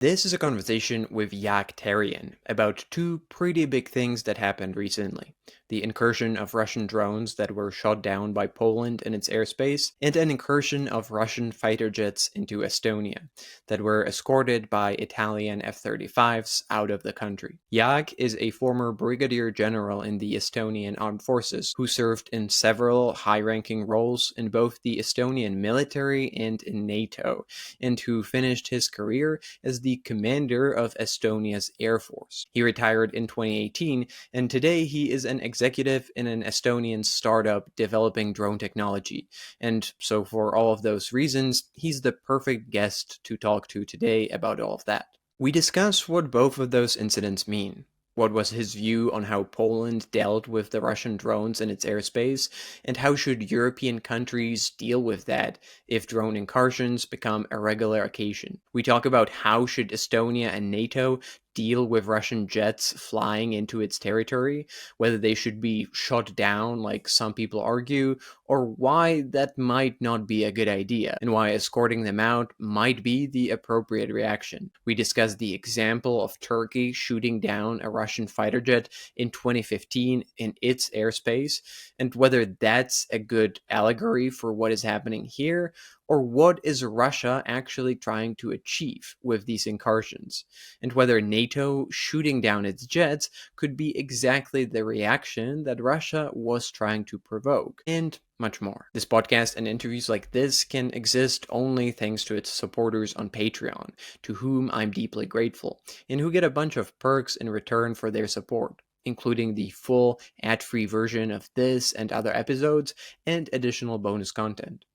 This is a conversation with Jaak Tarien about two pretty big things that happened recently. The incursion of Russian drones that were shot down by Poland in its airspace, and an incursion of Russian fighter jets into Estonia that were escorted by Italian F-35s out of the country. Jaak is a former Brigadier General in the Estonian Armed Forces who served in several high-ranking roles in both the Estonian military and in NATO, and who finished his career as the commander of Estonia's Air Force. He retired in 2018, and today he is an executive in an Estonian startup developing drone technology. And so, for all of those reasons, he's the perfect guest to talk to today about all of that. We discuss what both of those incidents mean. What was his view on how Poland dealt with the Russian drones in its airspace, and how should European countries deal with that if drone incursions become a regular occasion? We talk about how should Estonia and NATO deal with Russian jets flying into its territory, whether they should be shot down like some people argue, or why that might not be a good idea, and why escorting them out might be the appropriate reaction. We discuss the example of Turkey shooting down a Russian fighter jet in 2015 in its airspace, and whether that's a good allegory for what is happening here, or what is Russia actually trying to achieve with these incursions, and whether NATO shooting down its jets could be exactly the reaction that Russia was trying to provoke, and much more. This podcast and interviews like this can exist only thanks to its supporters on Patreon, to whom I'm deeply grateful, and who get a bunch of perks in return for their support, including the full ad-free version of this and other episodes, and additional bonus content.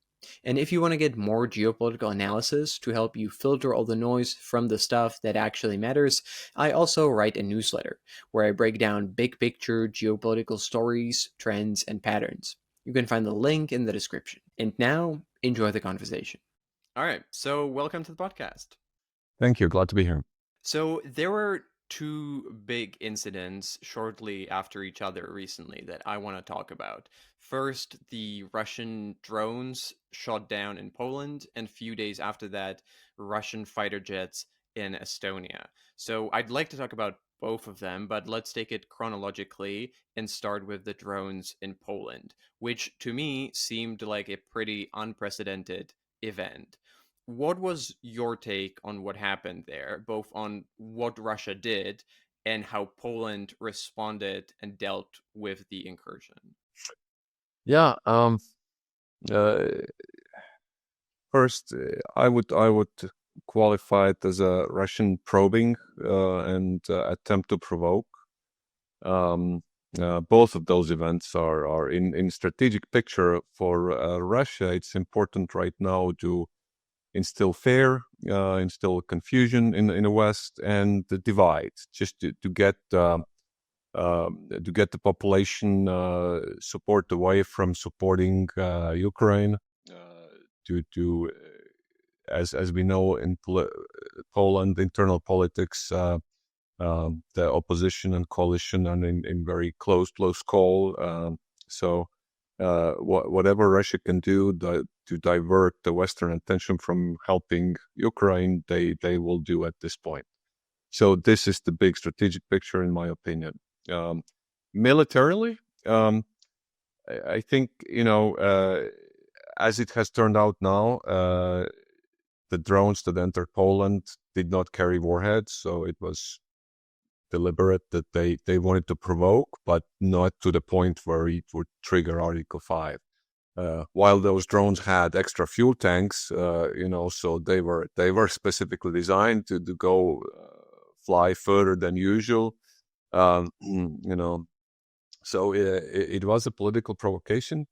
And if you want to get more geopolitical analysis to help you filter all the noise from the stuff that actually matters, I also write a newsletter where I break down big picture geopolitical stories, trends, and patterns. You can find the link in the description. And now, enjoy the conversation. All right, so welcome to the podcast. Thank you. Glad to be here. So there were two big incidents shortly after each other recently that I want to talk about. First, the Russian drones shot down in Poland, and a few days after that, Russian fighter jets in Estonia. So I'd like to talk about both of them, but let's take it chronologically and start with the drones in Poland, which to me seemed like a pretty unprecedented event. What was your take on what happened there, both on what Russia did and how Poland responded and dealt with the incursion? Yeah. Uh, First, I would qualify it as a Russian probing and attempt to provoke. Both of those events are in strategic picture for Russia. It's important right now to instill fear, instill confusion in the West, and the divide, just to get the population support away from supporting Ukraine. To as we know in Poland, internal politics, the opposition and coalition are in very close call. So whatever Russia can do to divert the Western attention from helping Ukraine, they will do at this point. So this is the big strategic picture, in my opinion. Militarily, I think, as it has turned out now, the drones that entered Poland did not carry warheads, so it was deliberate that they wanted to provoke, but not to the point where it would trigger Article 5. While those drones had extra fuel tanks, so they were specifically designed to go fly further than usual. So it was a political provocation.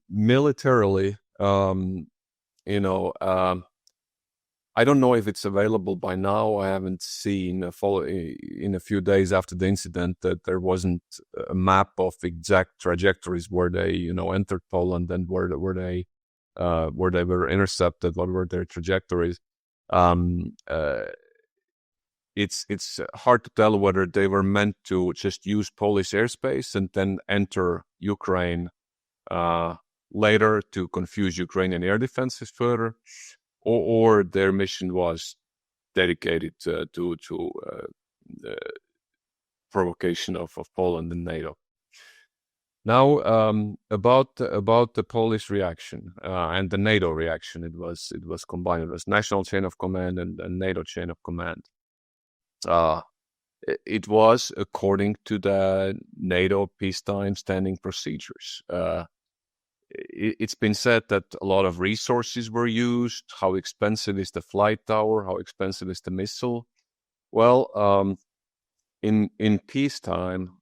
Militarily, I don't know if it's available by now. I haven't seen in a few days after the incident that there wasn't a map of exact trajectories where they, entered Poland and where they were intercepted. What were their trajectories? It's hard to tell whether they were meant to just use Polish airspace and then enter Ukraine later to confuse Ukrainian air defenses further, or their mission was dedicated to the provocation of Poland and NATO. Now, about the Polish reaction and the NATO reaction, it was combined. It was national chain of command and NATO chain of command. It was according to the NATO peacetime standing procedures. It's been said that a lot of resources were used. How expensive is the flight tower? How expensive is the missile? Well, in peacetime,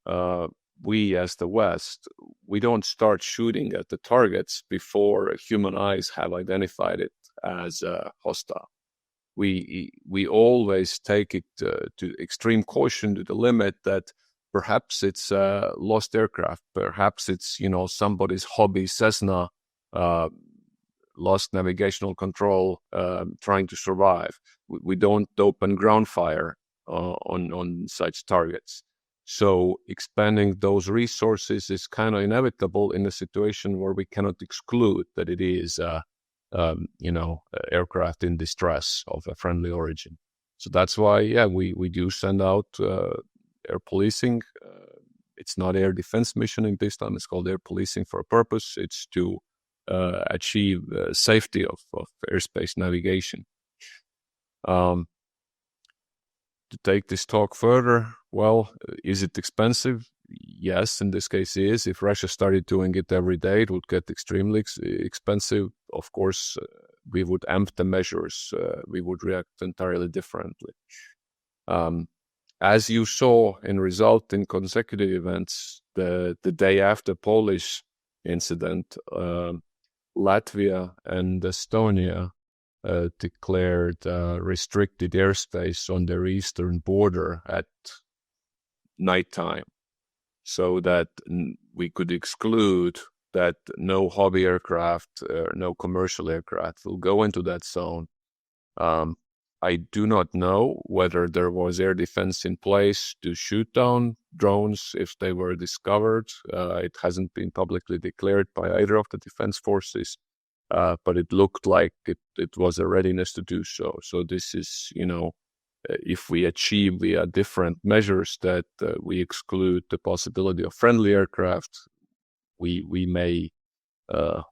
we as the West, we don't start shooting at the targets before human eyes have identified it as hostile. We always take it to extreme caution, to the limit that perhaps it's a lost aircraft, perhaps it's somebody's hobby Cessna, lost navigational control, trying to survive. We don't open ground fire on such targets. So expanding those resources is kind of inevitable in a situation where we cannot exclude that it is aircraft in distress of a friendly origin. So that's why, we do send out air policing. It's not air defense mission in peacetime. It's called air policing for a purpose. It's to achieve safety of airspace navigation. To take this talk further, well, is it expensive? Yes, in this case it is. If Russia started doing it every day, it would get extremely expensive. Of course, we would amp the measures. We would react entirely differently. As you saw in result in consecutive events, the day after Polish incident, Latvia and Estonia declared restricted airspace on their eastern border at nighttime, so that we could exclude that no hobby aircraft, no commercial aircraft will go into that zone. I do not know whether there was air defense in place to shoot down drones if they were discovered. It hasn't been publicly declared by either of the defense forces, but it looked like it was a readiness to do so. So this is, if we achieve via different measures that we exclude the possibility of friendly aircraft, we may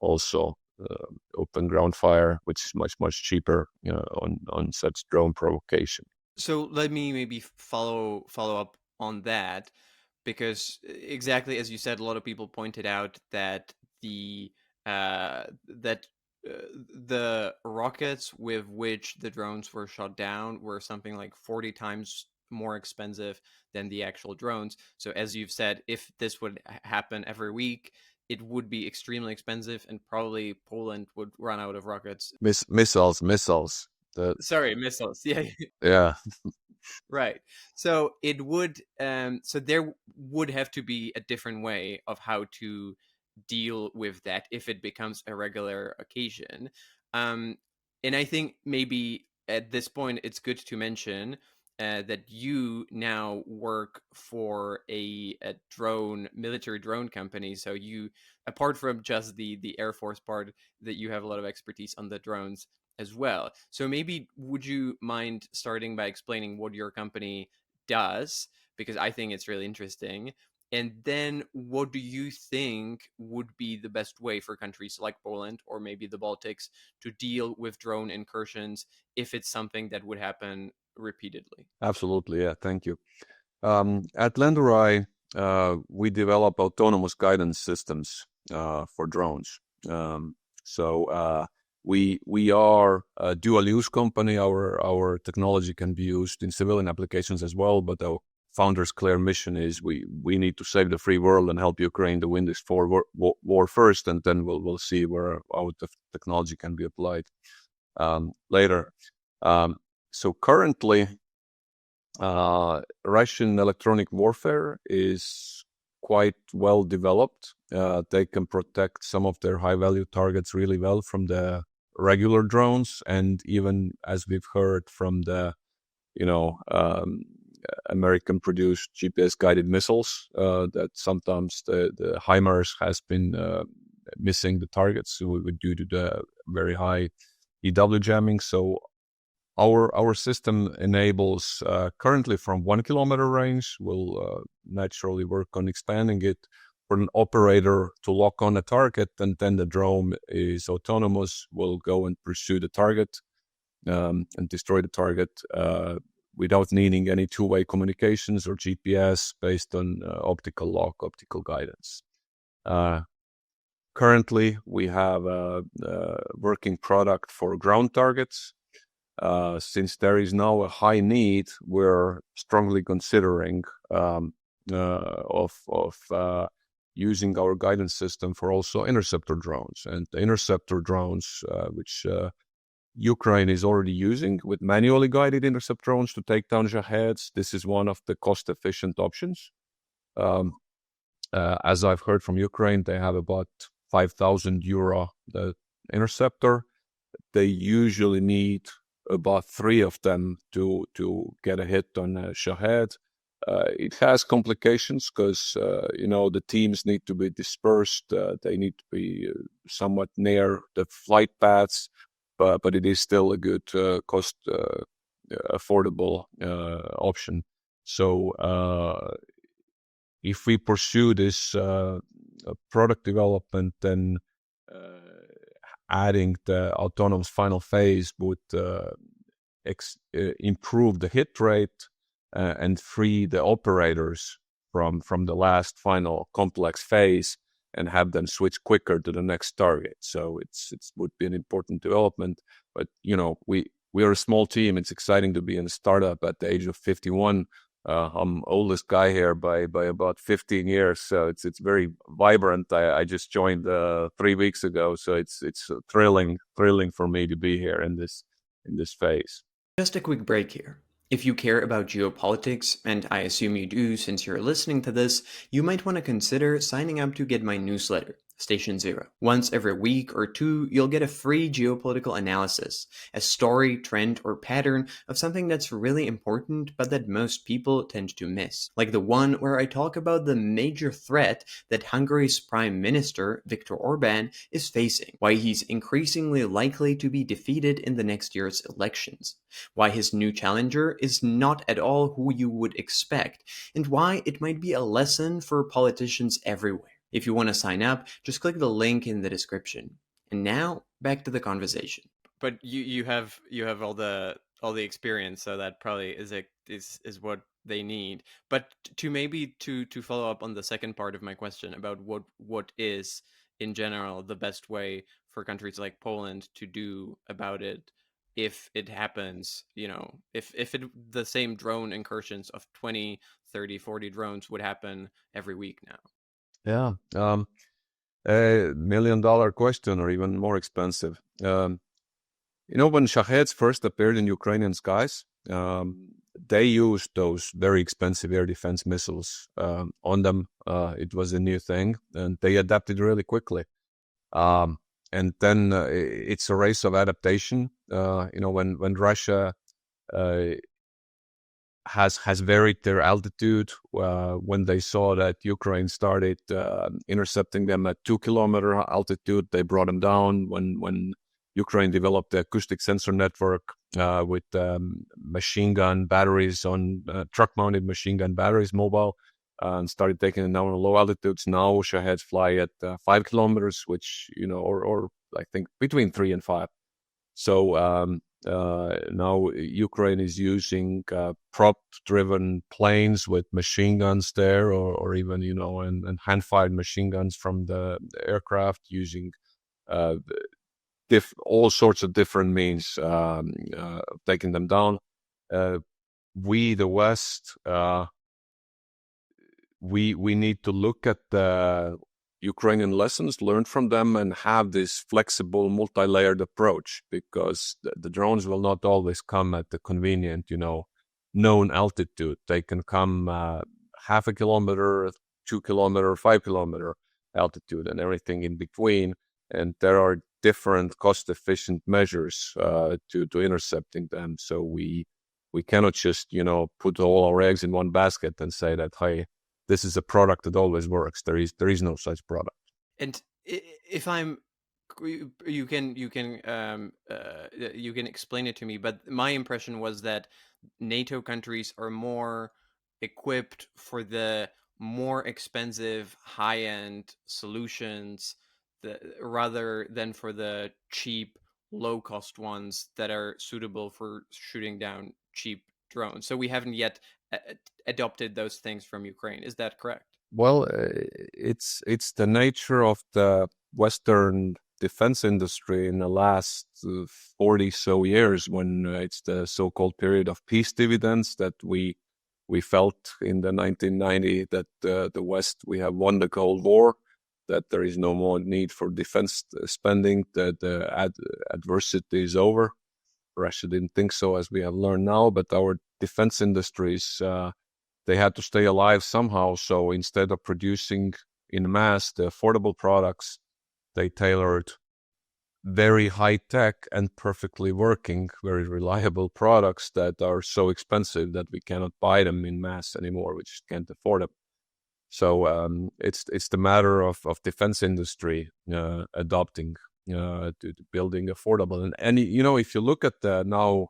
also open ground fire, which is much cheaper, on such drone provocation. So let me maybe follow up on that, because exactly as you said, a lot of people pointed out that the rockets with which the drones were shot down were something like 40 times more expensive than the actual drones. So as you've said, if this would happen every week, it would be extremely expensive, and probably Poland would run out of rockets. Missiles. Sorry, missiles. Yeah. Yeah. Right. So it would so there would have to be a different way of how to deal with that if it becomes a regular occasion. And I think maybe at this point it's good to mention that you now work for a military drone company. So you, apart from just the Air Force part, that you have a lot of expertise on the drones as well. So maybe would you mind starting by explaining what your company does? Because I think it's really interesting. And then what do you think would be the best way for countries like Poland or maybe the Baltics to deal with drone incursions if it's something that would happen repeatedly? Absolutely. Yeah. Thank you. At Lendurai, we develop autonomous guidance systems for drones. We are a dual use company. Our technology can be used in civilian applications as well, but our founder's clear mission is we need to save the free world and help Ukraine to win this war first, and then we'll see where our technology can be applied later. So currently, Russian electronic warfare is quite well developed. They can protect some of their high-value targets really well from the regular drones, and even as we've heard from the, American-produced GPS-guided missiles, that sometimes the HIMARS has been missing the targets due to the very high EW jamming. So our system enables currently from 1 kilometer range. We'll naturally work on expanding it for an operator to lock on a target, and then the drone is autonomous, will go and pursue the target and destroy the target without needing any two-way communications or GPS based on optical lock, optical guidance. Currently, we have a working product for ground targets. Since there is now a high need, we're strongly considering of using our guidance system for also interceptor drones. And the interceptor drones, which Ukraine is already using with manually guided intercept drones to take down Shaheds, this is one of the cost-efficient options. As I've heard from Ukraine, they have about 5,000 euro the interceptor. They usually need about 3 of them to get a hit on a Shahed. It has complications because the teams need to be dispersed. They need to be somewhat near the flight paths, but it is still a good cost affordable option. So if we pursue this product development, then adding the autonomous final phase would improve the hit rate and free the operators from the last final complex phase and have them switch quicker to the next target. So it would be an important development. But we are a small team. It's exciting to be in a startup at the age of 51. I'm oldest guy here by about 15 years, so it's very vibrant. I just joined 3 weeks ago, so it's thrilling for me to be here in this phase. Just a quick break here. If you care about geopolitics, and I assume you do since you're listening to this, you might want to consider signing up to get my newsletter, Station Zero. Once every week or two, you'll get a free geopolitical analysis, a story, trend, or pattern of something that's really important but that most people tend to miss. Like the one where I talk about the major threat that Hungary's Prime Minister, Viktor Orban, is facing, why he's increasingly likely to be defeated in the next year's elections, why his new challenger is not at all who you would expect, and why it might be a lesson for politicians everywhere. If you want to sign up, just click the link in the description. And now, back to the conversation. But you have all the experience, so that probably is what they need. But to follow up on the second part of my question about what is in general the best way for countries like Poland to do about it if it happens, if the same drone incursions of 20, 30, 40 drones would happen every week now. Yeah. $1 million question, or even more expensive. When Shaheds first appeared in Ukrainian skies, they used those very expensive air defense missiles on them. It was a new thing, and they adapted really quickly. And then it's a race of adaptation. When Russia has varied their altitude, when they saw that Ukraine started intercepting them at 2 kilometer altitude, they brought them down. When Ukraine developed the acoustic sensor network with machine gun batteries on truck-mounted machine gun batteries, mobile, and started taking them down on low altitudes. Now Shaheds fly at 5 kilometers, which, or I think between 3 and 5. So now Ukraine is using prop-driven planes with machine guns there, or even, and hand-fired machine guns from the aircraft, using all sorts of different means of taking them down. We, the West, we need to look at the Ukrainian lessons, learn from them, and have this flexible, multi-layered approach, because the drones will not always come at the convenient, known altitude. They can come half a kilometer, 2 kilometer, 5 kilometer altitude, and everything in between. And there are different cost-efficient measures to intercepting them. So we cannot just, put all our eggs in one basket and say that, hey, this is a product that always works. There is no such product. And if I'm you can explain it to me, but my impression was that NATO countries are more equipped for the more expensive high-end solutions rather than for the cheap low-cost ones that are suitable for shooting down cheap drones. So we haven't yet uh, adopted those things from Ukraine. Is that correct? Well, it's the nature of the Western defense industry in the last 40 so years, when it's the so-called period of peace dividends that we felt in the 1990, that the West, we have won the Cold War, that there is no more need for defense spending, that the adversity is over. Russia didn't think so, as we have learned now, but our defense industries, they had to stay alive somehow. So instead of producing in mass the affordable products, they tailored very high tech and perfectly working, very reliable products that are so expensive that we cannot buy them in mass anymore. We just can't afford them. So it's the matter of defense industry adopting to building affordable. And if you look at the now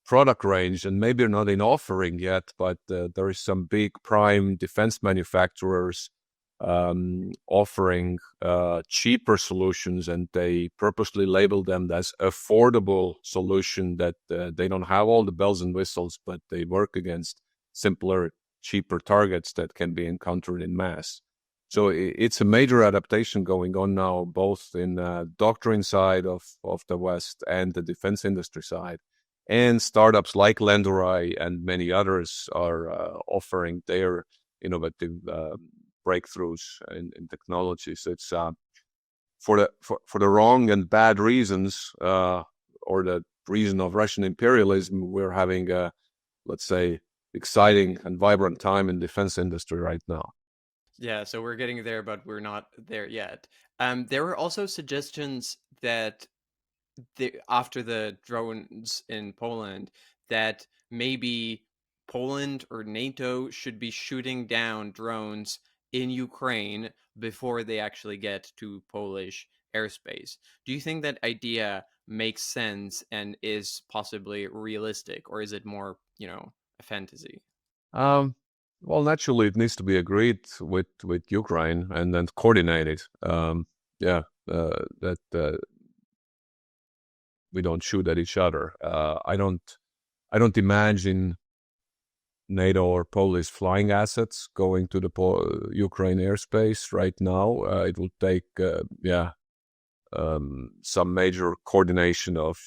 product range, and maybe not in offering yet, but there is some big prime defense manufacturers offering cheaper solutions, and they purposely label them as affordable solution, that they don't have all the bells and whistles, but they work against simpler, cheaper targets that can be encountered in mass. So it's a major adaptation going on now, both in the doctrine side of the West and the defense industry side. And startups like Lendorai and many others are offering their innovative breakthroughs in technology. So it's for the wrong and bad reasons, or the reason of Russian imperialism, we're having a, let's say, exciting and vibrant time in defense industry right now. Yeah, so we're getting there, but we're not there yet. There were also suggestions that after the drones in Poland, that maybe Poland or NATO should be shooting down drones in Ukraine before they actually get to Polish airspace. Do you think that idea makes sense and is possibly realistic, or is it more, a fantasy? Um, well, naturally, it needs to be agreed with Ukraine and then coordinated. Yeah, that we don't shoot at each other. I don't imagine NATO or Polish flying assets going to the Ukraine airspace right now. It will take, some major coordination of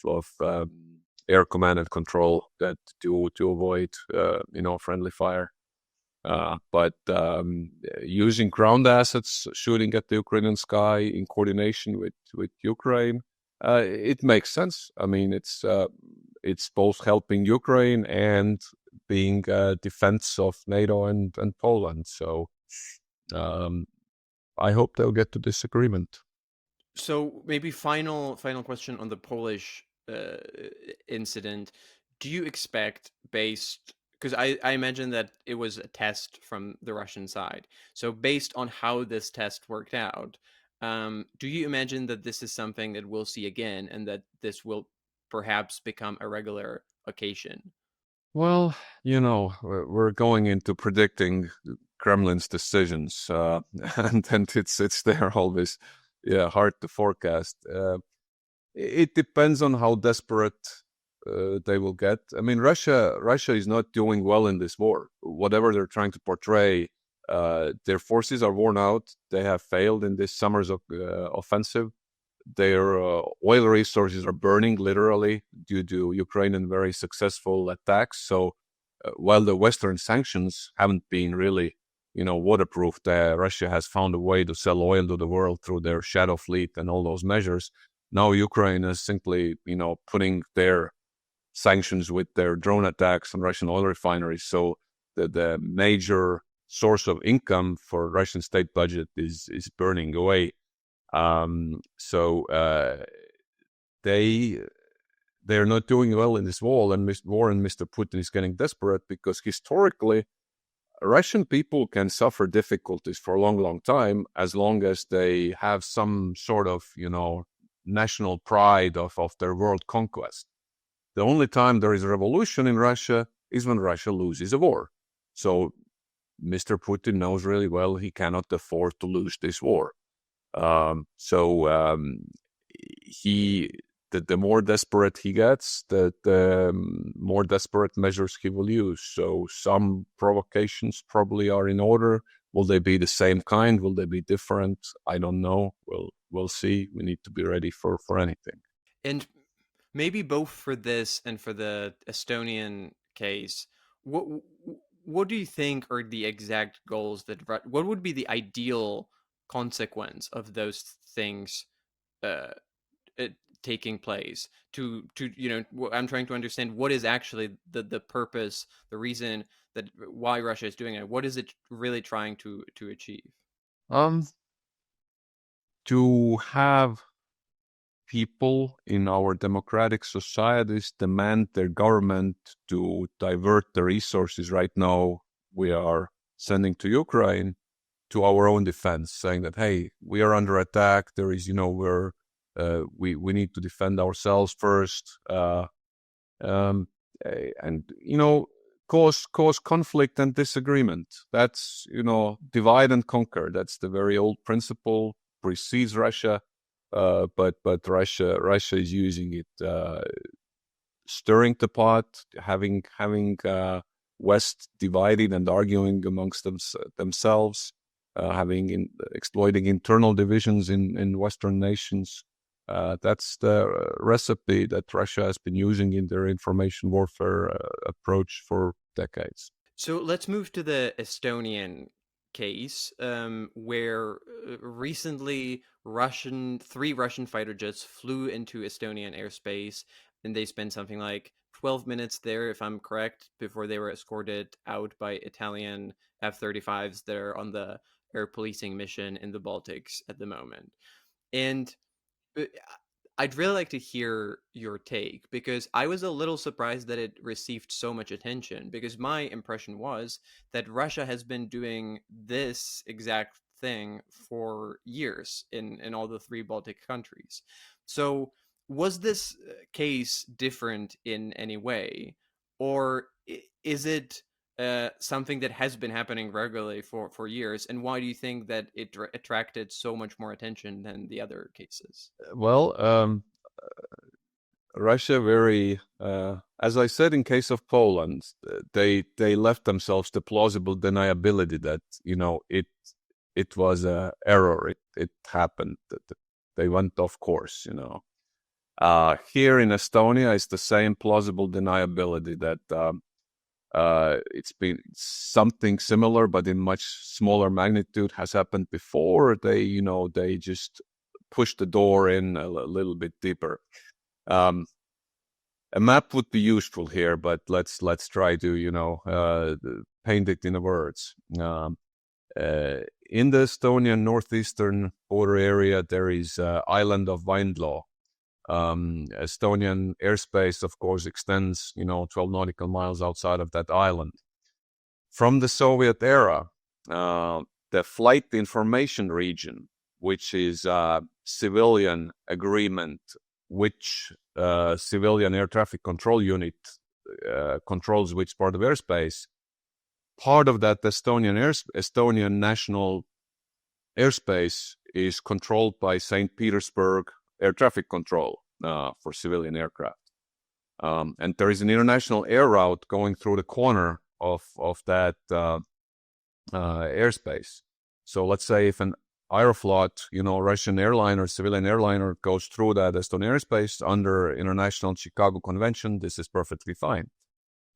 air command and control that to avoid, friendly fire. But using ground assets, shooting at the Ukrainian sky in coordination with Ukraine, it makes sense. I mean, it's both helping Ukraine and being a defense of NATO and Poland. So um, I hope they'll get to this agreement. So maybe final question on the Polish incident. Do you expect, based, because I imagine that it was a test from the Russian side. So based on how this test worked out, do you imagine that this is something that we'll see again, and that this will perhaps become a regular occasion? Well, we're going into predicting Kremlin's decisions, and it's there always, yeah, hard to forecast. It depends on how desperate they will get. I mean, Russia is not doing well in this war. Whatever they're trying to portray, their forces are worn out. They have failed in this summer's offensive. Their oil resources are burning literally due to Ukrainian very successful attacks. So while the Western sanctions haven't been really, waterproofed, Russia has found a way to sell oil to the world through their shadow fleet and all those measures. Now Ukraine is simply, putting their sanctions with their drone attacks on Russian oil refineries. So the major source of income for Russian state budget is burning away. So they're not doing well in this war, and Mr. Putin is getting desperate because historically Russian people can suffer difficulties for a long, long time as long as they have some sort of, national pride of their world conquest. The only time there is a revolution in Russia is when Russia loses a war. So Mr. Putin knows really well he cannot afford to lose this war. The more desperate he gets, the more desperate measures he will use. So some provocations probably are in order. Will they be the same kind? Will they be different? I don't know. We'll see. We need to be ready for anything. And maybe both for this and for the Estonian case, what what do you think are the exact goals that what would be the ideal consequence of those things uh, uh, taking place? I'm trying to understand what is actually the purpose, the reason that why Russia is doing it. What is it really trying to achieve? Um, to have people in our democratic societies demand their government to divert the resources right now we are sending to Ukraine to our own defense, saying that, hey, we are under attack. There is, we need to defend ourselves first, and cause conflict and disagreement. That's divide and conquer. That's the very old principle, precedes Russia. But Russia is using it, stirring the pot, having West divided and arguing amongst themselves, exploiting internal divisions in Western nations. That's the recipe that Russia has been using in their information warfare approach for decades. So let's move to the Estonian case, where recently three Russian fighter jets flew into Estonian airspace, and they spent something like 12 minutes there, if I'm correct, before they were escorted out by Italian F-35s that are on the air policing mission in the Baltics at the moment. And uh, I'd really like to hear your take, because I was a little surprised that it received so much attention, because my impression was that Russia has been doing this exact thing for years in all the three Baltic countries. So was this case different in any way, or is it something that has been happening regularly for years? And why do you think that it attracted so much more attention than the other cases? Well, Russia as I said, in case of Poland, they left themselves the plausible deniability that it was a error. It happened. They went off course. Here in Estonia, it's the same plausible deniability that it's been something similar, but in much smaller magnitude, has happened before. They just pushed the door in a little bit deeper. A map would be useful here, but let's try to paint it in the words. In the Estonian northeastern border area, there is island of Vaindloo. Estonian airspace, of course, extends 12 nautical miles outside of that island. From the Soviet era, the flight information region, which is a civilian agreement, which civilian air traffic control unit controls which part of airspace, part of that Estonian national airspace is controlled by St. Petersburg air traffic control for civilian aircraft. And there is an international air route going through the corner of that airspace. So let's say if an Aeroflot, Russian airliner, civilian airliner, goes through that Estonian airspace under International Chicago Convention, this is perfectly fine.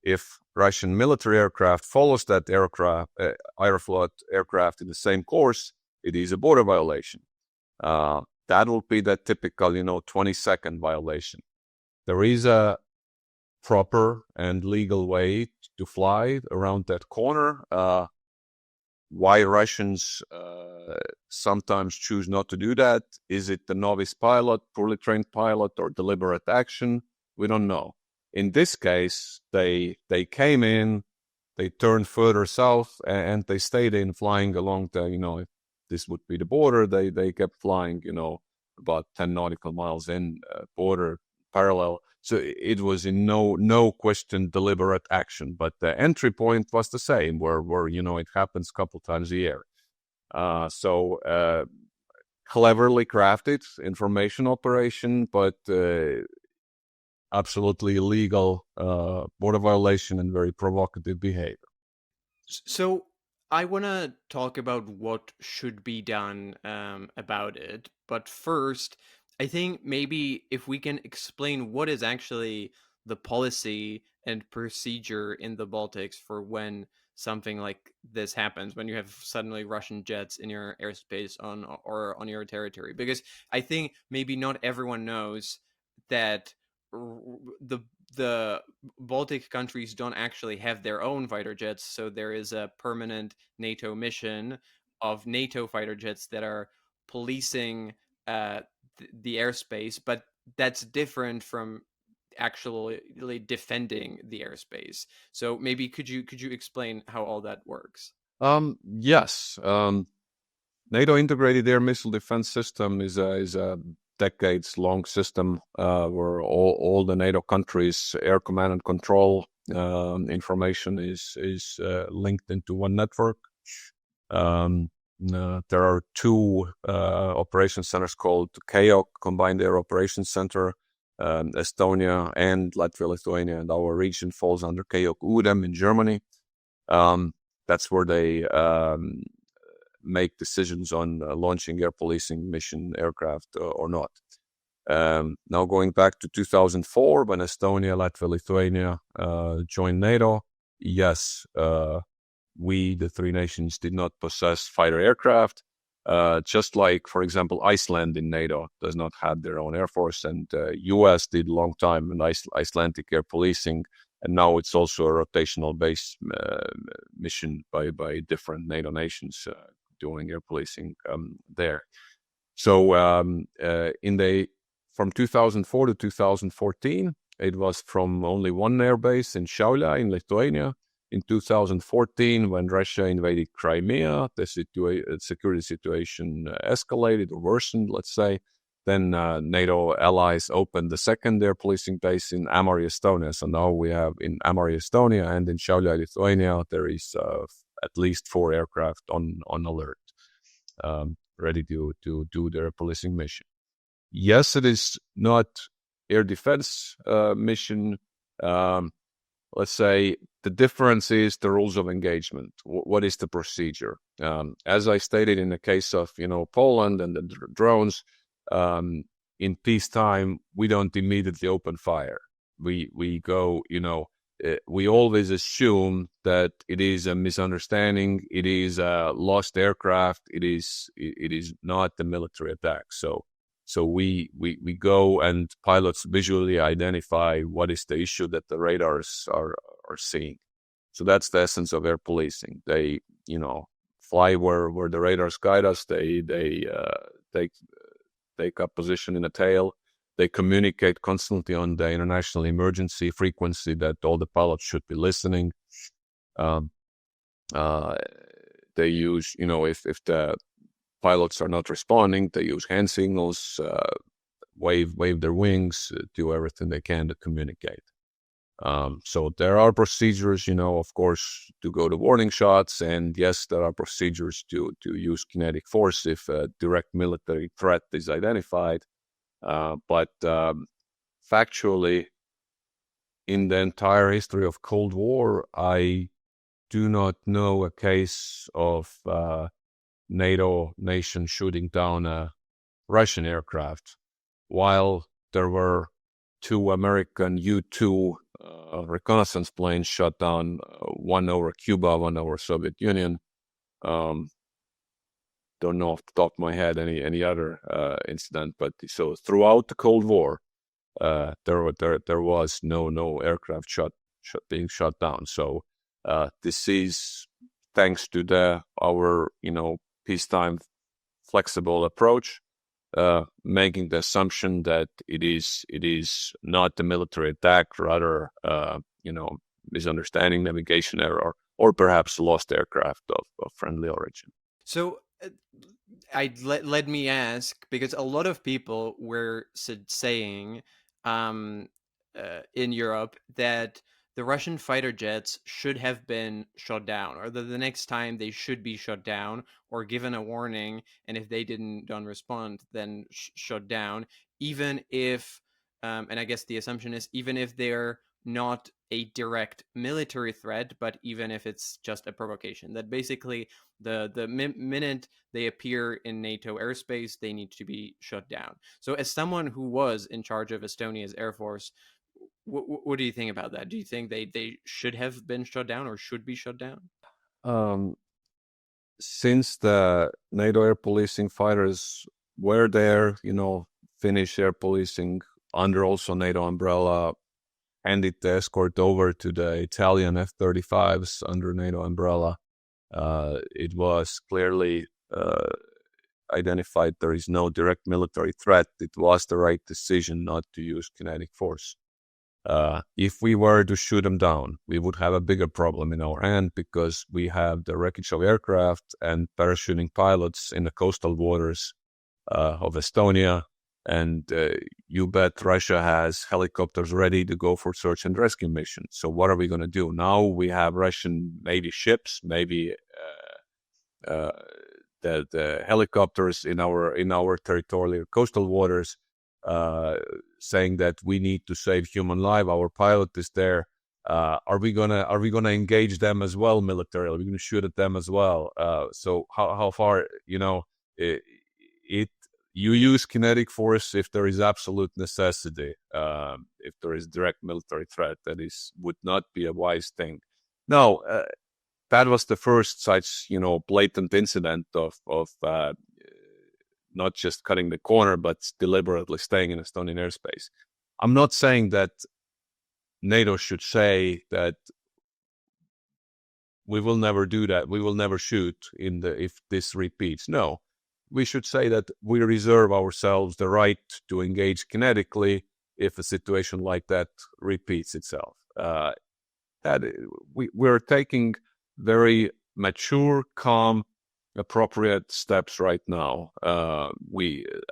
If Russian military aircraft follows that Aeroflot aircraft in the same course, it is a border violation. That will be that typical, 20-second violation. There is a proper and legal way to fly around that corner. Why Russians sometimes choose not to do that? Is it the novice pilot, poorly trained pilot, or deliberate action? We don't know. In this case, they came in, they turned further south and they stayed in flying along the, if this would be the border, they kept flying, about 10 nautical miles in border parallel. So it was in no question deliberate action, but the entry point was the same, where it happens a couple times a year. So cleverly crafted information operation, but absolutely illegal border violation and very provocative behavior. So I want to talk about what should be done about it. But first, I think maybe if we can explain what is actually the policy and procedure in the Baltics for when something like this happens, when you have suddenly Russian jets in your airspace on your territory. Because I think maybe not everyone knows that the the Baltic countries don't actually have their own fighter jets, so there is a permanent NATO mission of NATO fighter jets that are policing the airspace, but that's different from actually defending the airspace. So maybe could you explain how all that works? Yes. NATO integrated air missile defense system is a decades long system where all the NATO countries air command and control information is linked into one network. There are two operation centers called KAOK, Combined Air Operations Center, Estonia and Latvia, Lithuania, and our region falls under KAOK Udem in Germany. That's where they make decisions on launching air policing mission aircraft or not. Now going back to 2004, when Estonia, Latvia, Lithuania joined NATO, yes, we, the three nations, did not possess fighter aircraft. Just like, for example, Iceland in NATO does not have their own air force, and U.S. did a long time in Icelandic air policing, and now it's also a rotational base mission by different NATO nations doing air policing there. So from 2004 to 2014, it was from only one air base in Šiauliai in Lithuania. In 2014, when Russia invaded Crimea, the security situation escalated or worsened, let's say. Then NATO allies opened the second air policing base in Ämari, Estonia. So now we have in Ämari, Estonia, and in Šiauliai, Lithuania, there is at least 4 aircraft on alert, ready to do their policing mission. Yes, it is not air defense mission. Let's say the difference is the rules of engagement. What is the procedure? As I stated in the case of Poland and the drones, in peacetime we don't immediately open fire. We go, we always assume that it is a misunderstanding. It is a lost aircraft. It is not a military attack. So we go and pilots visually identify what is the issue that the radars are seeing. So that's the essence of air policing. They fly where the radars guide us. They take up position in the tail. They communicate constantly on the international emergency frequency that all the pilots should be listening. They use, if the pilots are not responding, they use hand signals, wave their wings, do everything they can to communicate. So there are procedures, of course, to go to warning shots, and yes, there are procedures to use kinetic force if a direct military threat is identified. But factually, in the entire history of Cold War, I do not know a case of NATO nation shooting down a Russian aircraft, while there were 2 American U-2 reconnaissance planes shot down, one over Cuba, one over Soviet Union. Don't know off the top of my head any other incident, but so throughout the Cold War, there was no aircraft being shot down. So this is thanks to our peacetime flexible approach, making the assumption that it is not a military attack, rather misunderstanding, navigation error, or perhaps lost aircraft of friendly origin. So let me ask, because a lot of people were saying um, in Europe that the Russian fighter jets should have been shot down, or that the next time they should be shot down or given a warning, and if they don't respond, then shot down, even if, and I guess the assumption is even if they're not a direct military threat, but even if it's just a provocation, that basically the minute they appear in NATO airspace, they need to be shut down. So, as someone who was in charge of Estonia's Air Force, what do you think about that? Do you think they should have been shut down or should be shut down? Um, since the NATO air policing fighters were there, Finnish air policing under also NATO umbrella, handed the escort over to the Italian F-35s under NATO umbrella. It was clearly identified there is no direct military threat. It was the right decision not to use kinetic force. If we were to shoot them down, we would have a bigger problem in our hand because we have the wreckage of aircraft and parachuting pilots in the coastal waters of Estonia. And you bet Russia has helicopters ready to go for search and rescue missions. So what are we going to do? Now we have Russian Navy ships, maybe the helicopters in our territorial coastal waters, saying that we need to save human life. Our pilot is there. Are we gonna engage them as well militarily? Are we gonna shoot at them as well? So how far you use kinetic force if there is absolute necessity. If there is direct military threat, would not be a wise thing. No, that was the first such blatant incident of not just cutting the corner, but deliberately staying in Estonian airspace. I'm not saying that NATO should say that we will never do that. We will never shoot if this repeats. No, we should say that we reserve ourselves the right to engage kinetically if a situation like that repeats itself. That we're taking very mature, calm, appropriate steps right now.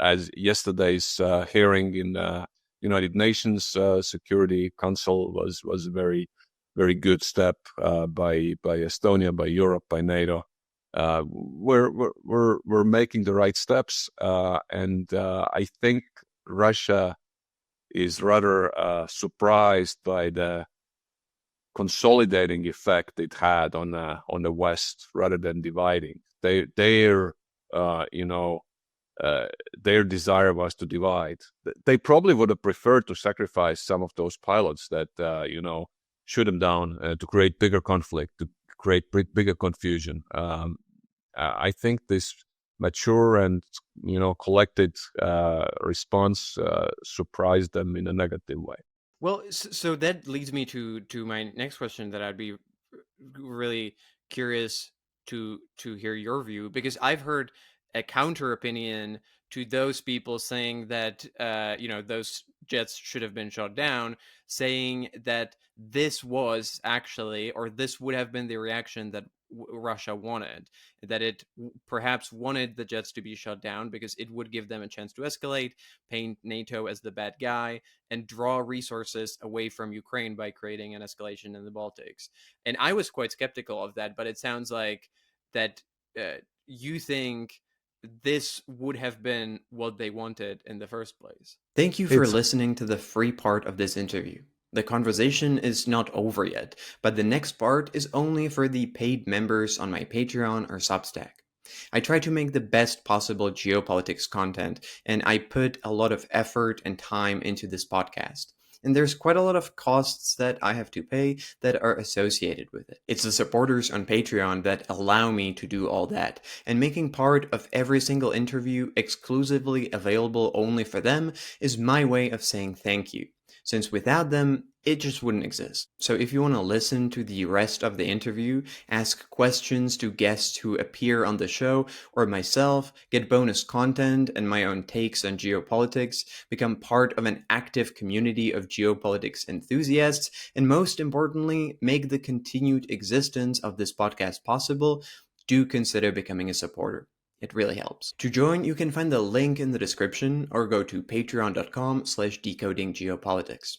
As yesterday's hearing in the United Nations Security Council was a very, very good step by Estonia, by Europe, by NATO. We're making the right steps, and I think Russia is rather surprised by the consolidating effect it had on the West rather than dividing. Their desire was to divide. They probably would have preferred to sacrifice some of those pilots that shoot them down to create bigger conflict, to create bigger confusion. I think this mature and collected response surprised them in a negative way. Well, so that leads me to my next question that I'd be really curious to hear your view, because I've heard a counter opinion to those people saying that those jets should have been shot down, saying that this was actually, or this would have been the reaction that Russia wanted, that it perhaps wanted the jets to be shut down because it would give them a chance to escalate, paint NATO as the bad guy, and draw resources away from Ukraine by creating an escalation in the Baltics. And I was quite skeptical of that, but it sounds like that you think this would have been what they wanted in the first place. Thank you for listening to the free part of this interview. The conversation is not over yet, but the next part is only for the paid members on my Patreon or Substack. I try to make the best possible geopolitics content, and I put a lot of effort and time into this podcast. And there's quite a lot of costs that I have to pay that are associated with it. It's the supporters on Patreon that allow me to do all that, and making part of every single interview exclusively available only for them is my way of saying thank you. since without them, it just wouldn't exist. So if you want to listen to the rest of the interview, ask questions to guests who appear on the show, or myself, get bonus content and my own takes on geopolitics, become part of an active community of geopolitics enthusiasts, and most importantly, make the continued existence of this podcast possible, do consider becoming a supporter. It really helps. To join, you can find the link in the description or go to patreon.com/decodinggeopolitics.